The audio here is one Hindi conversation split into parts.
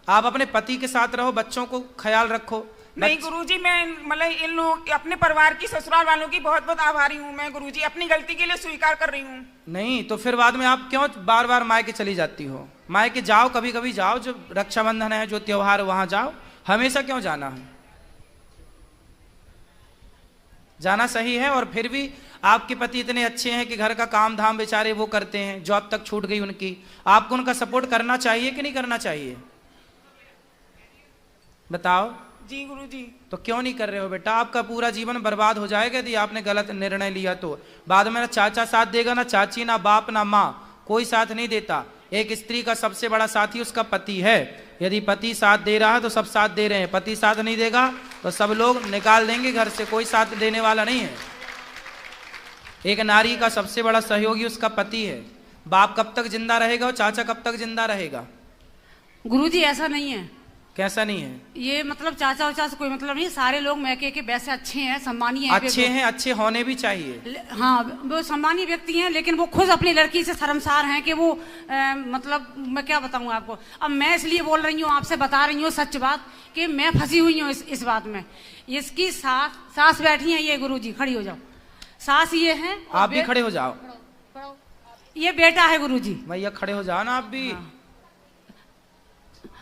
आप अपने पति के साथ रहो, बच्चों को ख्याल रखो। नहीं गुरुजी, मैं मतलब इन लोग अपने परिवार की, ससुराल वालों की बहुत बहुत आभारी हूँ मैं गुरुजी, अपनी गलती के लिए स्वीकार कर रही हूँ। नहीं तो फिर बाद में आप क्यों बार बार मायके चली जाती हो? मायके जाओ, कभी कभी जाओ, जो रक्षाबंधन है, जो त्योहार है वहां जाओ, हमेशा क्यों जाना है? जाना सही है। और फिर भी आपके पति इतने अच्छे हैं कि घर का काम धाम बेचारे वो करते हैं, जॉब तक छूट गई उनकी, आपको उनका सपोर्ट करना चाहिए कि नहीं करना चाहिए? बताओ। जी गुरुजी। तो क्यों नहीं कर रहे हो बेटा? आपका पूरा जीवन बर्बाद हो जाएगा यदि आपने गलत निर्णय लिया तो। बाद में ना चाचा साथ देगा, ना चाची, ना बाप, ना माँ, कोई साथ नहीं देता। एक स्त्री का सबसे बड़ा साथी उसका पति है। यदि पति साथ दे रहा है तो सब साथ दे रहे हैं, पति साथ नहीं देगा तो सब लोग निकाल देंगे घर से, कोई साथ देने वाला नहीं है। एक नारी का सबसे बड़ा सहयोगी उसका पति है। बाप कब तक जिंदा रहेगा और चाचा कब तक जिंदा रहेगा? गुरुजी ऐसा नहीं है। कैसा नहीं है? ये मतलब चाचा उचा से कोई मतलब नहीं, सारे लोग मैके के वैसे अच्छे हैं, सम्मानीय हैं। अच्छे हैं, अच्छे होने भी चाहिए। हाँ, वो सम्मानीय व्यक्ति हैं, लेकिन वो खुद अपनी लड़की से शर्मसार हैं कि वो मतलब मैं क्या बताऊं आपको। अब मैं इसलिए बोल रही हूँ, आपसे बता रही हूँ सच बात कि मैं फंसी हुई हूँ इस बात में। इसकी सास बैठी है, ये गुरुजी खड़ी हो जाओ, सास ये है। आप भी खड़े हो जाओ। ये बेटा है गुरुजी। भैया खड़े हो जाओ ना आप भी। हाँ।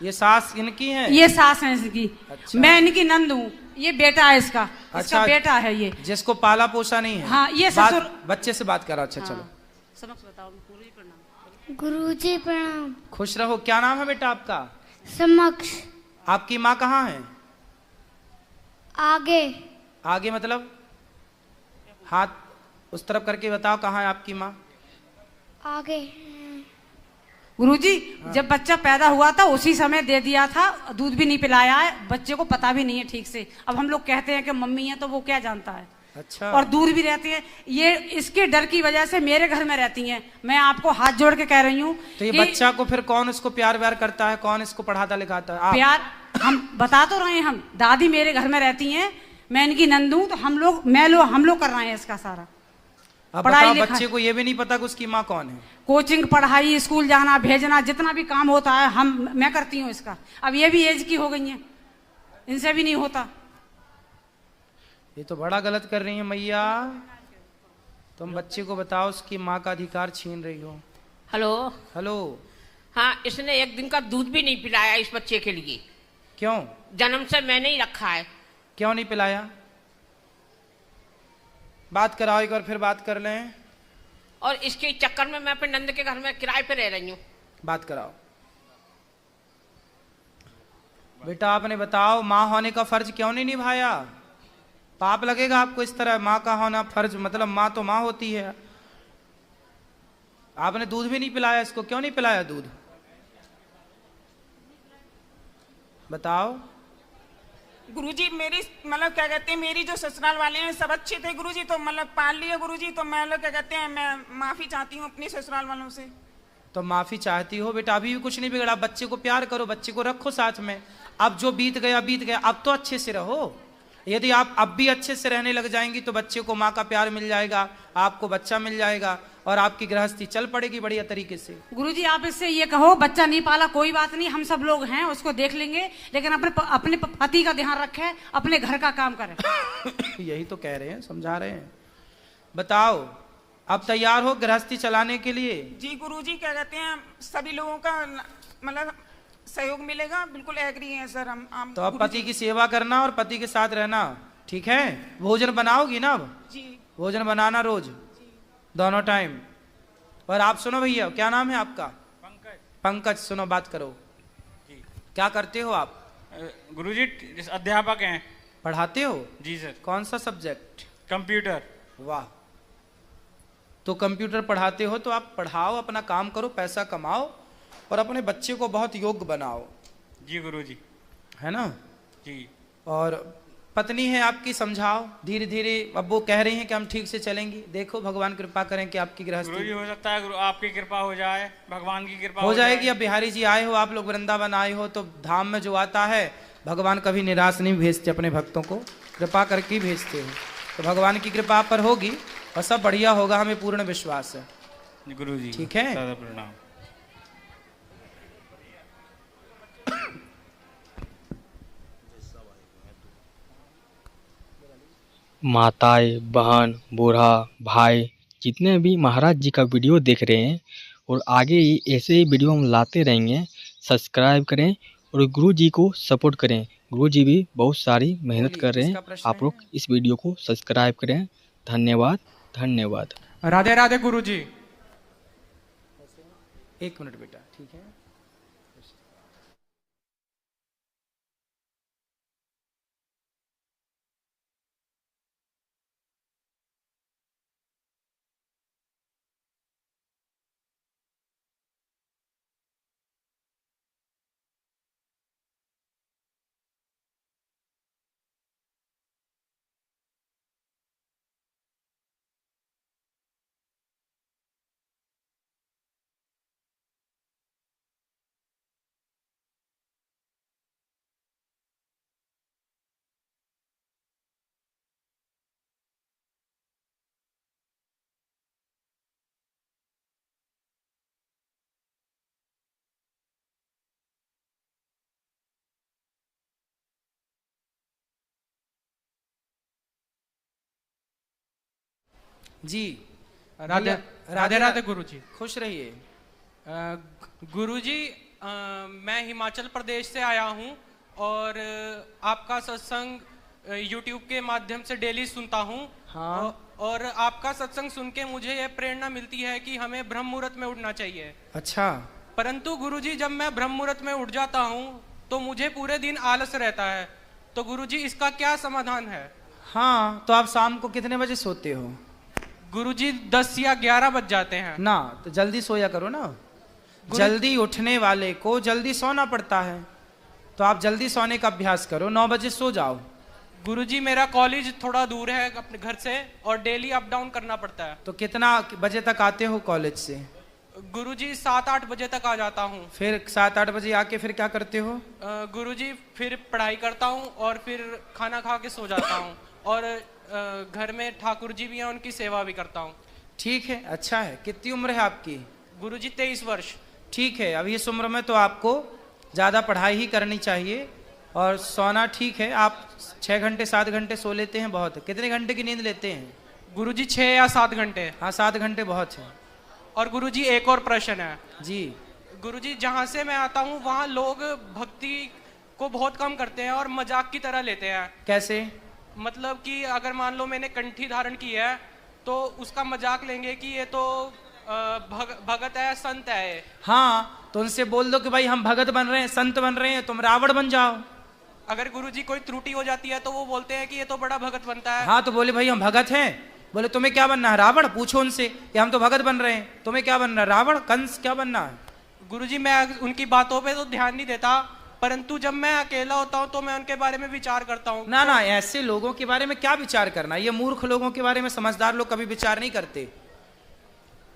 ये सास इनकी है? ये सास है इसकी। अच्छा। मैं इनकी नंद हूँ, ये बेटा है इसका। अच्छा, इसका बेटा है ये, जिसको पाला पोसा नहीं है। हाँ, ये ससुर। बच्चे से बात करो। अच्छा हाँ। चलो सबक बताओ। गुरुजी प्रणाम। गुरुजी प्रणाम। खुश रहो। क्या नाम है बेटा आपका? समक्ष। आपकी माँ कहाँ है? आगे। आगे मतलब हाथ उस तरफ करके बताओ, कहाँ है आपकी माँ? आगे। गुरुजी हाँ। जब बच्चा पैदा हुआ था उसी समय दे दिया था, दूध भी नहीं पिलाया है, बच्चे को पता भी नहीं है ठीक से। अब हम लोग कहते हैं कि मम्मी है तो वो क्या जानता है। अच्छा। और दूर भी रहती है, ये इसके डर की वजह से मेरे घर में रहती हैं। मैं आपको हाथ जोड़ के कह रही हूँ। तो ये बच्चा को फिर कौन इसको प्यार व्यार करता है, कौन इसको पढ़ाता लिखाता है? प्यार हम बता तो रहे हैं, हम दादी मेरे घर में रहती हैं, मैं इनकी नंद हूँ, तो हम लोग कर रहे हैं इसका सारा। अब बताओ, बच्चे को ये भी नहीं पता कि उसकी माँ कौन है? कोचिंग, पढ़ाई, स्कूल जाना, भेजना, जितना भी काम होता है मैं करती हूँ इसका। अब ये भी एज की हो गई है, इनसे भी नहीं होता। ये तो बड़ा गलत कर रही है मैया। तुम बच्चे को बताओ, उसकी माँ का अधिकार छीन रही हो। Hello hello. हाँ, इसने एक दिन का दूध भी नहीं पिलाया इस बच्चे के लिए। क्यों? जन्म से मैंने ही रखा है। क्यों नहीं पिलाया? बात कराओ एक बार, फिर बात कर लें। और इसके चक्कर में मैं अपने नंद के घर में किराए पे रह रही हूँ। बात कराओ। बेटा आपने बताओ, माँ होने का फर्ज क्यों नहीं निभाया? पाप लगेगा आपको इस तरह। माँ का होना फर्ज मतलब माँ तो माँ होती है। आपने दूध भी नहीं पिलाया इसको, क्यों नहीं पिलाया दूध? बताओ। गुरुजी मेरी मतलब क्या कहते हैं, मेरी जो ससुराल वाले हैं सब अच्छे थे गुरुजी, तो मतलब पाल लिया गुरुजी, तो मैं क्या कहते हैं, मैं माफी चाहती हूँ अपने ससुराल वालों से। तो माफी चाहती हो बेटा, अभी भी कुछ नहीं बिगड़ा। बच्चे को प्यार करो, बच्चे को रखो साथ में। अब जो बीत गया बीत गया, अब तो अच्छे से रहो। यदि आप अब भी अच्छे से रहने लग जाएंगी तो बच्चे को माँ का प्यार मिल जाएगा, आपको बच्चा मिल जाएगा और आपकी गृहस्थी चल पड़ेगी बढ़िया तरीके से। गुरुजी आप इससे ये कहो, बच्चा नहीं पाला कोई बात नहीं, हम सब लोग हैं, उसको देख लेंगे, लेकिन अपने पति का ध्यान रखे, अपने घर का काम करे। यही तो कह रहे हैं, समझा रहे हैं। बताओ, अब तैयार हो गृहस्थी चलाने के लिए? जी गुरुजी, क्या कहते हैं, सभी लोगों का मतलब सहयोग मिलेगा, बिल्कुल एग्री है सर हम। तो अब पति की सेवा करना और पति के साथ रहना, ठीक है? भोजन बनाओगी ना अब? जी। भोजन बनाना रोज, दोनों टाइम। और आप सुनो भैया, क्या नाम है आपका? पंकज। पंकज, सुनो बात करो जी। क्या करते हो आप? गुरुजी अध्यापक हैं। पढ़ाते हो? जी सर। कौन सा सब्जेक्ट? कंप्यूटर। वाह। तो कंप्यूटर पढ़ाते हो तो आप पढ़ाओ, अपना काम करो, पैसा कमाओ और अपने बच्चे को बहुत योग्य बनाओ। जी गुरुजी। है ना? जी। और पत्नी है आपकी, समझाओ धीरे धीरे। अब वो कह रही हैं कि हम ठीक से चलेंगी, देखो भगवान कृपा करें कि आपकी गृहस्थी। गुरुजी हो सकता है आपकी कृपा हो जाए, भगवान की कृपा हो जाएगी। अब बिहारी जी आए हो, आप लोग वृंदावन आए हो, तो धाम में जो आता है भगवान कभी निराश नहीं भेजते, अपने भक्तों को कृपा करके भेजते हैं। तो भगवान की कृपा पर होगी और सब बढ़िया होगा, हमें पूर्ण विश्वास है। गुरुजी ठीक है? प्रणाम। माताएं, बहन, बूढ़ा, भाई जितने भी महाराज जी का वीडियो देख रहे हैं और आगे ही ऐसे ही वीडियो हम लाते रहेंगे, सब्सक्राइब करें और गुरु जी को सपोर्ट करें। गुरु जी भी बहुत सारी मेहनत कर रहे हैं, आप लोग इस वीडियो को सब्सक्राइब करें। धन्यवाद, धन्यवाद। राधे राधे गुरु जी। 1 मिनट बेटा, ठीक है। जी राधे राधे राधे गुरु जी। खुश रहिए। गुरु जी, मैं हिमाचल प्रदेश से आया हूँ और आपका सत्संग यूट्यूब के माध्यम से डेली सुनता हूँ। हाँ। और आपका सत्संग सुन के मुझे ये प्रेरणा मिलती है कि हमें ब्रह्म मुहूर्त में उठना चाहिए। अच्छा। परंतु गुरु जी, जब मैं ब्रह्म मुहूर्त में उठ जाता हूँ तो मुझे पूरे दिन आलस रहता है। तो गुरु जी, इसका क्या समाधान है? हाँ, तो आप शाम को कितने बजे सोते हो? गुरुजी 10 या 11 बज जाते हैं ना। तो जल्दी सोया करो ना। जल्दी उठने वाले को जल्दी सोना पड़ता है, तो आप जल्दी सोने का अभ्यास करो। 9 बजे सो जाओ। गुरुजी, मेरा कॉलेज थोड़ा दूर है अपने घर से और डेली अप डाउन करना पड़ता है। तो कितना बजे तक आते हो कॉलेज से? गुरुजी 7-8 बजे तक आ जाता हूँ। फिर 7-8 बजे आके फिर क्या करते हो? गुरुजी, फिर पढ़ाई करता हूँ और फिर खाना खा के सो जाता हूँ और घर में ठाकुर जी भी हैं, उनकी सेवा भी करता हूँ। ठीक है, अच्छा है। कितनी उम्र है आपकी? गुरुजी 23 वर्ष। ठीक है, अभी इस उम्र में तो आपको ज़्यादा पढ़ाई ही करनी चाहिए और सोना ठीक है। आप 6 घंटे 7 घंटे सो लेते हैं, बहुत है। कितने घंटे की नींद लेते हैं? गुरुजी 6 या 7 घंटे। हाँ, 7 घंटे बहुत है। और गुरुजी, एक और प्रश्न है। जी। गुरुजी, जहाँ से मैं आता हूँ वहाँ लोग भक्ति को बहुत कम करते हैं और मजाक की तरह लेते हैं। कैसे? मतलब कि अगर मान लो मैंने कंठी धारण की है तो उसका मजाक लेंगे कि ये तो भगत है, संत है। हाँ, तो उनसे बोल दो कि भाई हम भगत बन रहे हैं, संत बन रहे हैं, तुम रावण बन जाओ। अगर गुरुजी कोई त्रुटि हो जाती है तो वो बोलते हैं कि ये तो बड़ा भगत बनता है। हाँ, तो बोले भाई हम भगत हैं। बोले तुम्हें क्या बनना है? रावण। पूछो उनसे कि हम तो भगत बन रहे हैं, तुम्हें क्या बनना है? रावण, कंस, क्या बनना है? गुरुजी, मैं उनकी बातों पे तो ध्यान नहीं देता, परंतु जब मैं अकेला होता हूँ तो मैं उनके बारे में विचार करता हूँ। ना ना, ऐसे लोगों के बारे में क्या विचार करना? ये मूर्ख लोगों के बारे में समझदार लोग कभी विचार नहीं करते।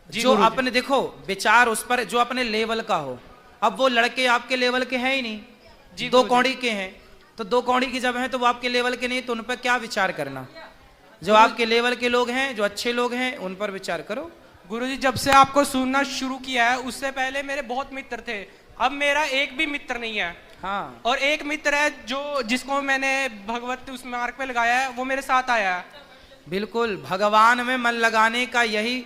जो अपने, देखो, विचार उस पर जो अपने लेवल का हो। अब वो लड़के आपके लेवल के हैं ही नहीं, 2 कौड़ी के हैं। तो 2 कौड़ी की जब हैं तो वो आपके लेवल के नहीं, तो उन पर क्या विचार करना? जो आपके लेवल के लोग हैं, जो अच्छे लोग हैं, उन पर विचार करो। गुरुजी, जब से आपको सुनना शुरू किया है उससे पहले मेरे बहुत मित्र थे, अब मेरा एक भी मित्र नहीं है। हाँ। और एक मित्र है जो जिसको मैंने भगवत उस मार्ग पे लगाया है, वो मेरे साथ आया है। बिल्कुल, भगवान में मन लगाने का यही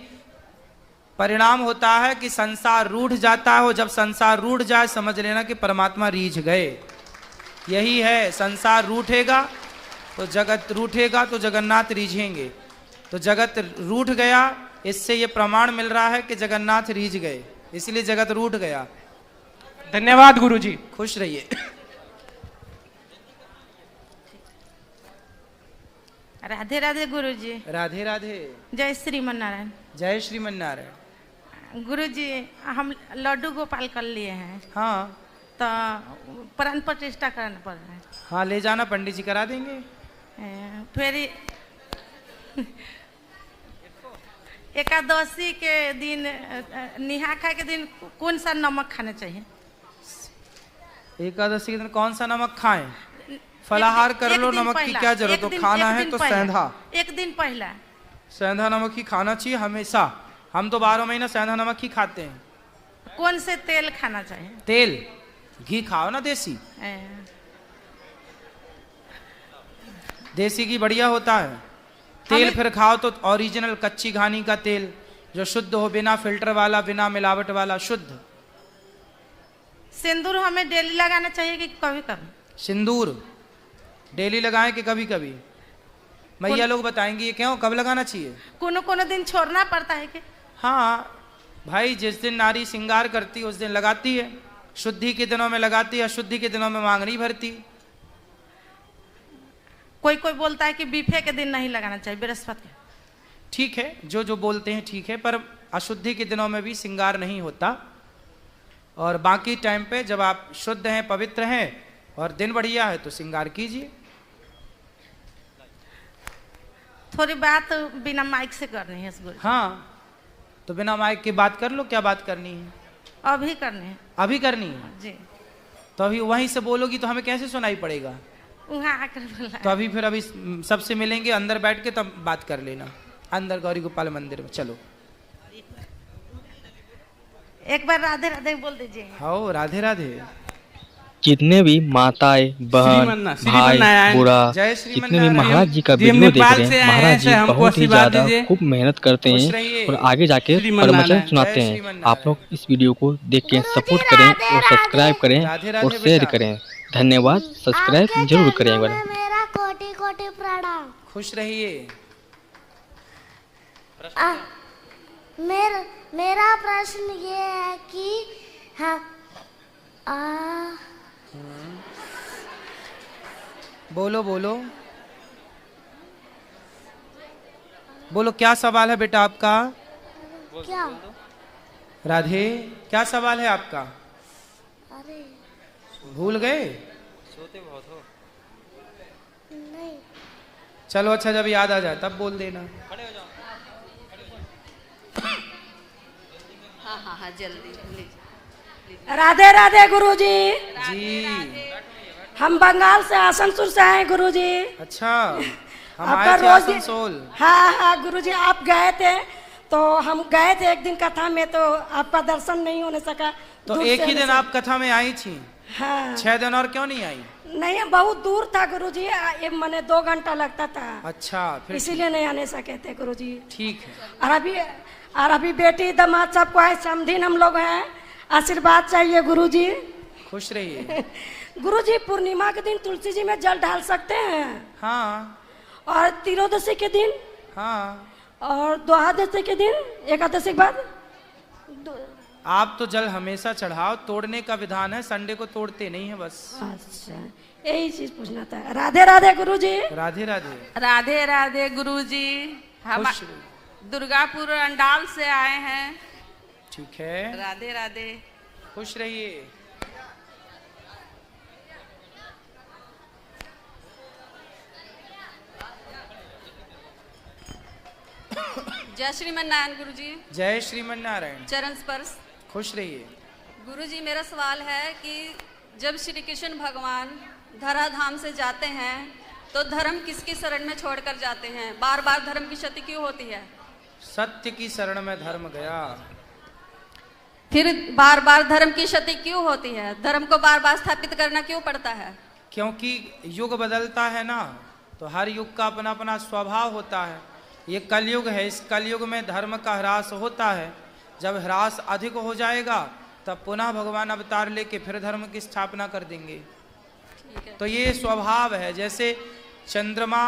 परिणाम होता है कि संसार रूठ जाता है। जब संसार रूठ जाए समझ लेना कि परमात्मा रीझ गए। यही है, संसार रूठेगा तो जगत रूठेगा, तो जगन्नाथ रीझेंगे। तो जगत रूठ गया, इससे ये प्रमाण मिल रहा है कि जगन्नाथ रीझ गए, इसलिए जगत रूठ गया। धन्यवाद गुरुजी। खुश रहिए। राधे राधे गुरुजी। राधे राधे। जय श्रीमन नारायण। जय श्रीमन नारायण। गुरुजी, हम लड्डू गोपाल कर लिए हैं। हाँ, तो प्राण प्रतिष्ठा करना पड़ रहा है। हाँ, ले जाना, पंडित जी करा देंगे। फिर एकादशी के दिन, निहा खाए के दिन कौन सा नमक खाना चाहिए? एकादशी के दिन कौन सा नमक खाएं? फलाहार कर लो, नमक की क्या जरूरत हो? खाना है तो सेंधा। एक दिन पहला सेंधा नमक ही खाना चाहिए हमेशा। हम तो 12 महीना सेंधा नमक ही खाते हैं। कौन से तेल खाना चाहिए? तेल, घी खाओ ना, देसी। देसी घी बढ़िया होता है। तेल फिर खाओ तो ओरिजिनल कच्ची घानी का तेल, जो शुद्ध हो, बिना फिल्टर वाला, बिना मिलावट वाला, शुद्ध। सिंदूर हमें डेली लगाना चाहिए कि कभी कभी? सिंदूर डेली लगाएं कि कभी कभी? मैया लोग बताएंगी ये क्यों, कब लगाना चाहिए? कोनो दिन छोड़ना पड़ता है कि? हाँ भाई, जिस दिन नारी श्रृंगार करती है उस दिन लगाती है, शुद्धि के दिनों में लगाती है, अशुद्धि के दिनों में मांग नहीं भरती। कोई बोलता है कि बीफे के दिन नहीं लगाना चाहिए, बृहस्पति के। ठीक है, जो जो बोलते हैं ठीक है, पर अशुद्धि के दिनों में भी श्रृंगार नहीं होता, और बाकी टाइम पे जब आप शुद्ध हैं, पवित्र हैं और दिन बढ़िया है तो श्रृंगार कीजिए। थोड़ी बात बिना माइक से करनी है गुरुजी। हाँ तो बिना माइक की बात कर लो, क्या बात करनी है? अभी करनी है। अभी करनी है जी। तो अभी वहीं से बोलोगी तो हमें कैसे सुनाई पड़ेगा? वहाँ आकर बोला। तो अभी सबसे मिलेंगे अंदर बैठ के, तब बात कर लेना अंदर गौरी गोपाल मंदिर में। चलो एक बार राधे राधे बोल दीजिए। हाँ राधे राधे। जितने भी माताएं, बहन, भाई, बूढ़ा, जितने भी महाराज जी का वीडियो देख रहे हैं, महाराज जी बहुत ही ज्यादा खूब मेहनत करते हैं और आगे जाके प्रवचन सुनाते हैं। आप लोग इस वीडियो को देख के सपोर्ट करें और सब्सक्राइब करें और शेयर करें। धन्यवाद, सब्सक्राइब जरूर करें एक बार। मेरा कोटि कोटि प्रणाम। खुश रहिए। मेरा प्रश्न ये है कि हाँ बोलो बोलो बोलो, क्या सवाल है बेटा आपका? क्या राधे, क्या सवाल है आपका? अरे भूल गए? सोते बहुत हो। नहीं। चलो अच्छा, जब याद आ जाए तब बोल देना। खड़े हो जाओ। हाँ जल्दी। राधे राधे गुरुजी। जी हम बंगाल से आसनसोल से आए गुरुजी। अच्छा, हम आए थे आसनसोल। हाँ गुरुजी, आप गए थे तो हम गए थे एक दिन कथा में, तो आपका दर्शन नहीं होने सका। तो एक ही दिन आप कथा में आई थी? हाँ। 6 दिन और क्यों नहीं आई? नहीं, बहुत दूर था गुरुजी, मैंने 2 घंटा लगता था। अच्छा, फिर इसीलिए नहीं आने सके थे गुरुजी। ठीक है। और अभी बेटी दामाद सबको आए, समधिन हम लोग हैं, आशीर्वाद चाहिए गुरुजी। खुश रहिए। गुरुजी, पूर्णिमा के दिन तुलसी जी में जल ढाल सकते हैं? हाँ। और त्रियोदशी के दिन? हाँ। और द्वादशी के दिन, एकादशी के बाद? आप तो जल हमेशा चढ़ाओ, तोड़ने का विधान है, संडे को तोड़ते नहीं है बस। अच्छा, यही चीज पूछना था। राधे राधे गुरुजी। राधे राधे। राधे राधे गुरुजी। हम दुर्गापुर अंडाल से आए हैं। ठीक है। राधे राधे। खुश रहिए। जय श्रीमन नारायण गुरुजी। जय श्रीमन नारायण। चरण स्पर्श। खुश रहिए। गुरुजी, मेरा सवाल है कि जब श्री कृष्ण भगवान धराधाम से जाते हैं तो धर्म किसकी शरण में छोड़कर जाते हैं? बार बार धर्म की क्षति क्यों होती है? सत्य की शरण में धर्म गया। फिर बार बार धर्म की क्षति क्यों होती है? धर्म को बार बार स्थापित करना क्यों पड़ता है? क्योंकि युग बदलता है ना, तो हर युग का अपना अपना स्वभाव होता है। ये कलयुग है, इस कलयुग में धर्म का ह्रास होता है। जब ह्रास अधिक हो जाएगा तब पुनः भगवान अवतार लेके फिर धर्म की स्थापना कर देंगे। तो ये स्वभाव है, जैसे चंद्रमा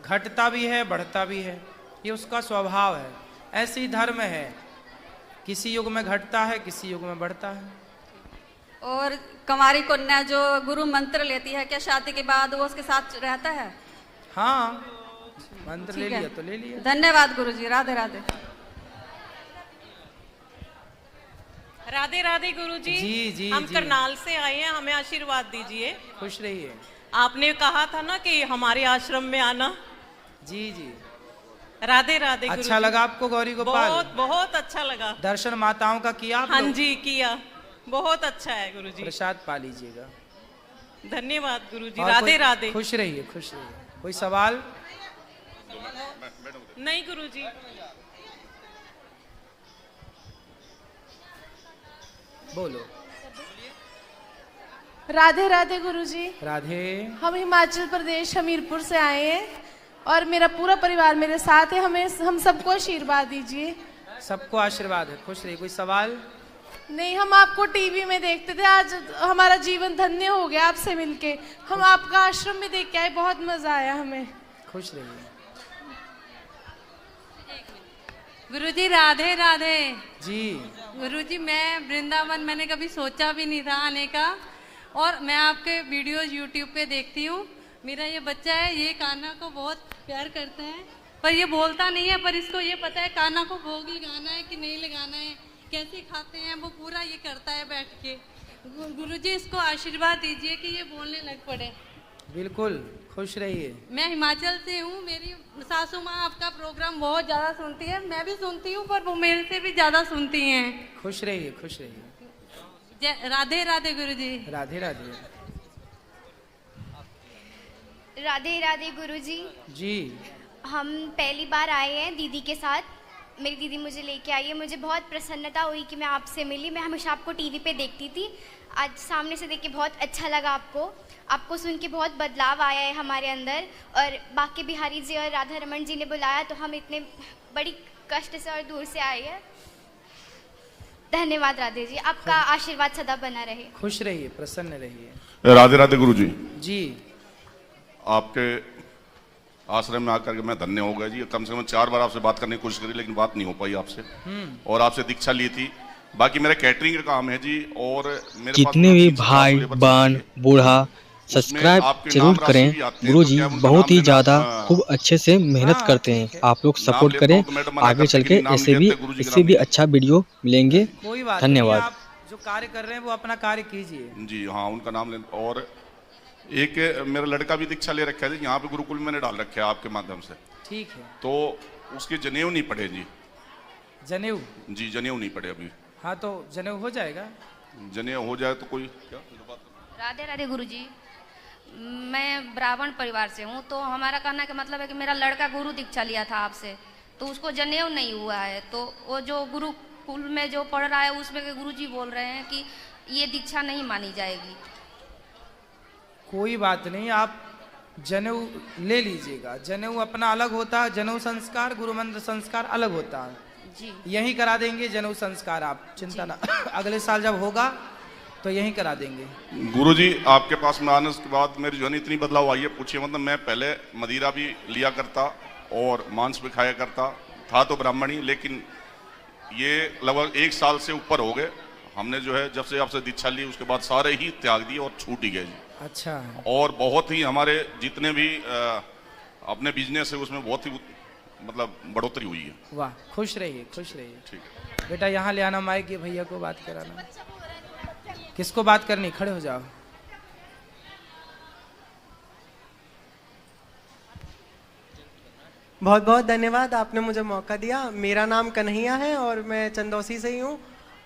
घटता भी है बढ़ता भी है, ये उसका स्वभाव है। ऐसे ही धर्म है, किसी युग में घटता है, किसी युग में बढ़ता है। और कुंवारी कन्या जो गुरु मंत्र लेती है, क्या शादी के बाद वो उसके साथ रहता है? हाँ, मंत्र ले लिया तो ले लिया। धन्यवाद गुरुजी। राधे राधे। राधे राधे गुरुजी। जी हम करनाल से आए हैं, हमें आशीर्वाद दीजिए। खुश रहिए। आपने कहा था ना कि हमारे आश्रम में आना। जी जी। राधे राधे। अच्छा लगा आपको गौरी गोपाल? बहुत बहुत अच्छा लगा। दर्शन माताओं का किया आप? हाँ जी किया, बहुत अच्छा है गुरुजी। प्रसाद पा लीजिएगा। धन्यवाद गुरुजी। राधे राधे। खुश रहिए, खुश रहिए। कोई सवाल? नहीं गुरुजी। बोलो। राधे राधे गुरुजी। राधे। हम हिमाचल प्रदेश हमीरपुर से आए हैं। और मेरा पूरा परिवार मेरे साथ है। हमें हम सबको आशीर्वाद दीजिए। सबको आशीर्वाद है। खुश रहिए। कोई सवाल? नहीं, हम आपको टीवी में देखते थे, आज हमारा जीवन धन्य हो गया आपसे मिलके। हम आपका आश्रम में देख के आए, बहुत मजा आया हमें। खुश रहिए। गुरुजी राधे राधे जी। गुरुजी मैं वृंदावन मैंने कभी सोचा भी नहीं था आने का, और मैं आपके वीडियोस यूट्यूब पे देखती हूँ। मेरा ये बच्चा है, ये कान्हा को बहुत प्यार करता है, पर ये बोलता नहीं है, पर इसको ये पता है कान्हा को भोग लगाना है कि नहीं लगाना है, कैसे खाते हैं वो पूरा ये करता है बैठ के। गुरुजी इसको आशीर्वाद दीजिए कि ये बोलने लग पड़े। बिल्कुल। खुश रहिए। मैं हिमाचल से हूँ। मेरी सासू माँ आपका प्रोग्राम बहुत ज़्यादा सुनती है, मैं भी सुनती हूँ, पर वो मेरे से भी ज़्यादा सुनती हैं। खुश रहिए। खुश रहिए। राधे राधे गुरुजी। राधे राधे। राधे राधे गुरुजी। जी। हम पहली बार आए हैं दीदी के साथ। मेरी दीदी मुझे लेके आई है। मुझे बहुत प्रसन्नता हुई कि मैं आपसे मिली। मैं हमेशा आपको टीवी पे देखती थी, आज सामने से देख के बहुत अच्छा लगा। आपको सुन के बहुत बदलाव आया है हमारे अंदर। और बाकी बिहारी जी और राधा रमन जी ने बुलाया तो हम इतने बड़ी कष्ट से और दूर से आए हैं। धन्यवाद राधे जी, आपका आशीर्वाद सदा बना रहे। खुश रहिए। प्रसन्न रहिए। राधे राधे गुरुजी। जी। आपके आश्रम में आकर के मैं धन्य हो गया जी। कम से कम 4 बार आपसे बात करने की कोशिश करी, लेकिन बात नहीं हो पाई आपसे, और आपसे दीक्षा ली थी। बाकी मेरा कैटरिंग का काम है जी। और मेरे जितने भी भाई बहन बूढ़ा सब्सक्राइब जरूर करें। गुरुजी बहुत ही ज़्यादा खूब अच्छे से मेहनत करते हैं। आप लोग सपोर्ट करें, आगे चल के ऐसे भी इससे भी अच्छा वीडियो मिलेंगे। धन्यवाद। आप जो कार्य कर रहे हैं वो अपना कार्य कीजिए। जी हाँ, उनका नाम ले। और एक मेरा लड़का भी दीक्षा ले रखा है यहाँ पे, गुरुकुल मैंने डाल रखा है आपके माध्यम से। ठीक है। तो उसके जनेऊ नहीं पड़े जी। जनेऊ? जी जनेऊ नहीं पड़े अभी। हाँ तो जनेऊ हो जाएगा। जनेऊ हो जाए तो कोई क्या? राधे राधे गुरुजी। मैं ब्राह्मण परिवार से हूँ, तो हमारा कहना का मतलब है कि मेरा लड़का गुरु दीक्षा लिया था आपसे, तो उसको जनेऊ नहीं हुआ है। तो वो जो गुरुकुल में जो पढ़ रहा है उसमें के गुरुजी बोल रहे हैं कि ये दीक्षा नहीं मानी जाएगी। कोई बात नहीं, आप जनेऊ ले लीजिएगा। जनेऊ अपना अलग होता है, जनेऊ संस्कार गुरु मंत्र संस्कार अलग होता है जी। यहीं करा देंगे जनेऊ संस्कार, आप चिंता ना। अगले साल जब होगा तो यहीं करा देंगे। गुरुजी आपके पास में आने के बाद मेरी जो है इतनी बदलाव आई है, पूछिए। मतलब मैं पहले मदिरा भी लिया करता और मांस भी खाया करता था, तो ब्राह्मण ही, लेकिन ये लगभग 1 साल से ऊपर हो गए। हमने जो है जब से आपसे दीक्षा ली उसके बाद सारे ही त्याग दिए और छूट ही गए जी। अच्छा। और बहुत ही हमारे जितने भी अपने बिजनेस है उसमें बहुत ही मतलब बढ़ोतरी हुई है। वाह। खुश रहिए। खुश रहिए। ठीक। बेटा यहाँ ले आना माइक, ये भैया को बात कराना। किसको बात करनी? खड़े हो जाओ। बहुत बहुत धन्यवाद, आपने मुझे मौका दिया। मेरा नाम कन्हैया है और मैं चंदौसी से ही हूँ,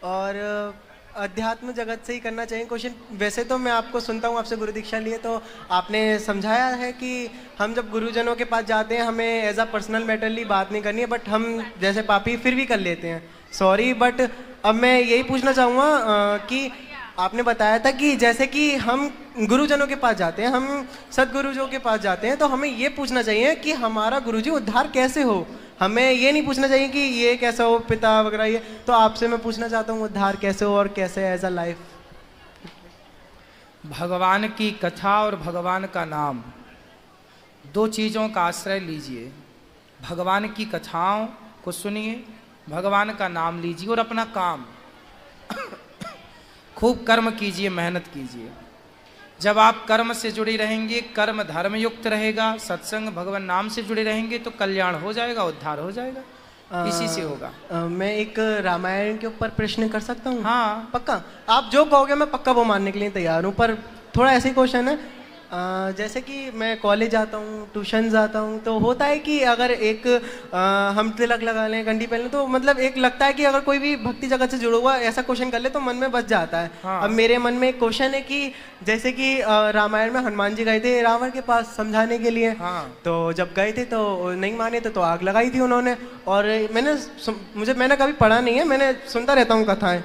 और अध्यात्म जगत से ही करना चाहिए क्वेश्चन। वैसे तो मैं आपको सुनता हूँ, आपसे गुरु दीक्षा लिए, तो आपने समझाया है कि हम जब गुरुजनों के पास जाते हैं हमें एज अ पर्सनल मैटरली बात नहीं करनी है, बट हम जैसे पापी फिर भी कर लेते हैं। सॉरी, बट अब मैं यही पूछना चाहूँगा कि आपने बताया था कि जैसे कि हम गुरुजनों के पास जाते हैं, हम सदगुरुजों के पास जाते हैं, तो हमें ये पूछना चाहिए कि हमारा गुरुजी उद्धार कैसे हो। हमें ये नहीं पूछना चाहिए कि ये कैसा हो पिता वगैरह। ये तो आपसे मैं पूछना चाहता हूँ उद्धार कैसे हो और कैसे एज अ लाइफ। भगवान की कथा और भगवान का नाम, 2 चीज़ों का आश्रय लीजिए। भगवान की कथाओं को सुनिए, भगवान का नाम लीजिए, और अपना काम खूब कर्म कीजिए, मेहनत कीजिए। जब आप कर्म से जुड़े रहेंगे, कर्म धर्म युक्त रहेगा, सत्संग भगवान नाम से जुड़े रहेंगे, तो कल्याण हो जाएगा, उद्धार हो जाएगा। इसी से होगा। मैं एक रामायण के ऊपर प्रश्न कर सकता हूँ? हाँ पक्का, आप जो कहोगे मैं पक्का वो मानने के लिए तैयार हूँ। पर थोड़ा ऐसे ही क्वेश्चन है, जैसे कि मैं कॉलेज जाता हूँ, ट्यूशन जाता हूँ, तो होता है कि अगर एक हम तिलक लगा लें, घंटी पहन लें, तो मतलब एक लगता है कि अगर कोई भी भक्ति जगत से जुड़ा हुआ ऐसा क्वेश्चन कर ले तो मन में बच जाता है। हाँ। अब मेरे मन में एक क्वेश्चन है कि जैसे कि रामायण में हनुमान जी गए थे रावण के पास समझाने के लिए। हाँ। तो जब गए थे तो नहीं माने थे, तो आग लगाई थी उन्होंने। और मैंने कभी पढ़ा नहीं है, मैंने सुनता रहता हूँ कथाएं।